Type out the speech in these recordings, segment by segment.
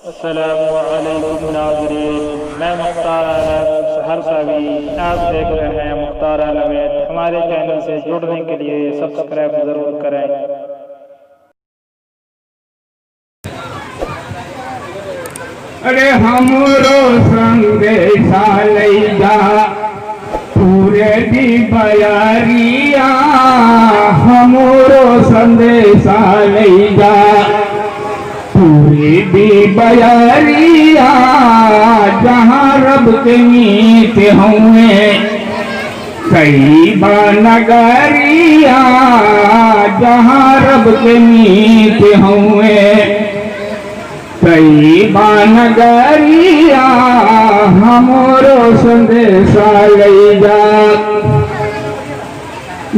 अस्सलामुअलैकुम नाज़रीन, मैं मुख्तार आलम सहर सावी। आप देख रहे हैं मुख्तार आलम। हमारे चैनल से जुड़ने के लिए सब्सक्राइब जरूर करें। अरे हमरो संदेशा लैजा पूरे दी बयारिया, हमरो संदेशा लैजा पूरे दी बयारिया, जहाँ रब के मीत हुए कई नगरिया, जहाँ रब के मीत हुए कई नगरिया, हमरो संदेशा लैजा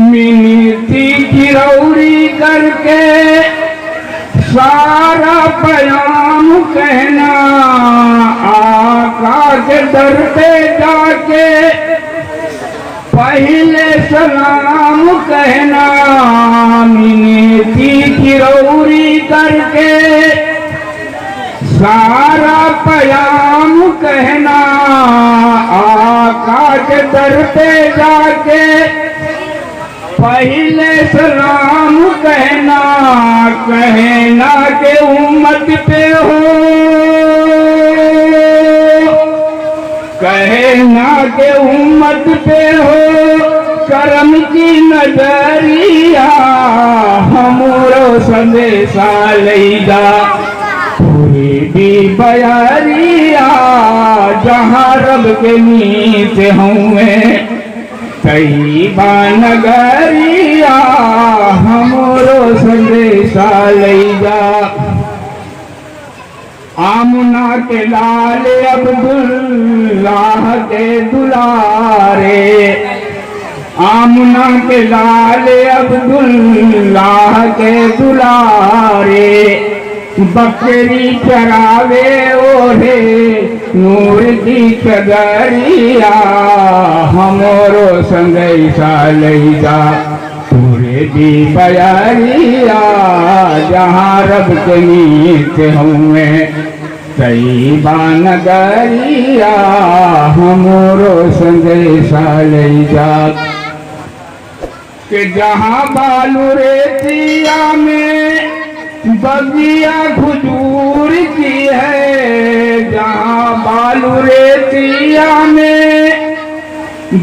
मिनती गिरौरी करके सारा बयान कहना, आका के दर पे जाके पहले सलाम कहना, मिनती गिरौरी करके सारा पयाम कहना, आका के दर पे जाके पहले सलाम कहना, कहना के उम्मत पे हो, कहना के उम्मत पे हो करम की नजरिया, हमरो संदेशा लैजा भी बयारिया, जहाँ रब के मीत हुए कई नगरिया, हमरो संदेशा लैजा आमना के लाल अब्दुल्लाह के दुलारे, आमना के लाल अब्दुल्लाह के दुलारे, बकरी चरावे ओढ़े नूर की चदरिया, हमरो संदेशा लैजा पूरे दी बयारिया, जहाँ रब के मीत हुए कई नगरिया, हमरो संदेशा लैजा कि जहाँ बालू रेतिया में बगिया खजूर की है, जहाँ बालू रेतिया में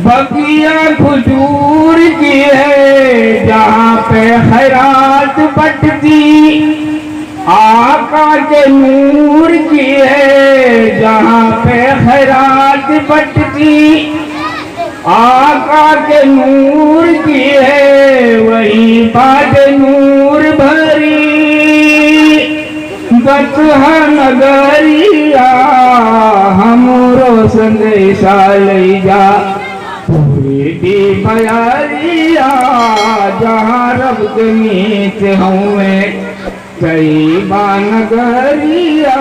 बगिया खजूर की है, जहाँ पे खैरात बटती आका के नूर की है, जहाँ पे खैरात बटती आका के नूर की है, वही बात नूर भरी बतहा नगरिया, हमरो संदेशा लैजा पूरी दी बयारिया, जहाँ रब के मीत हुए कई नगरिया,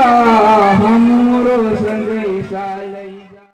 हमरो संदेशा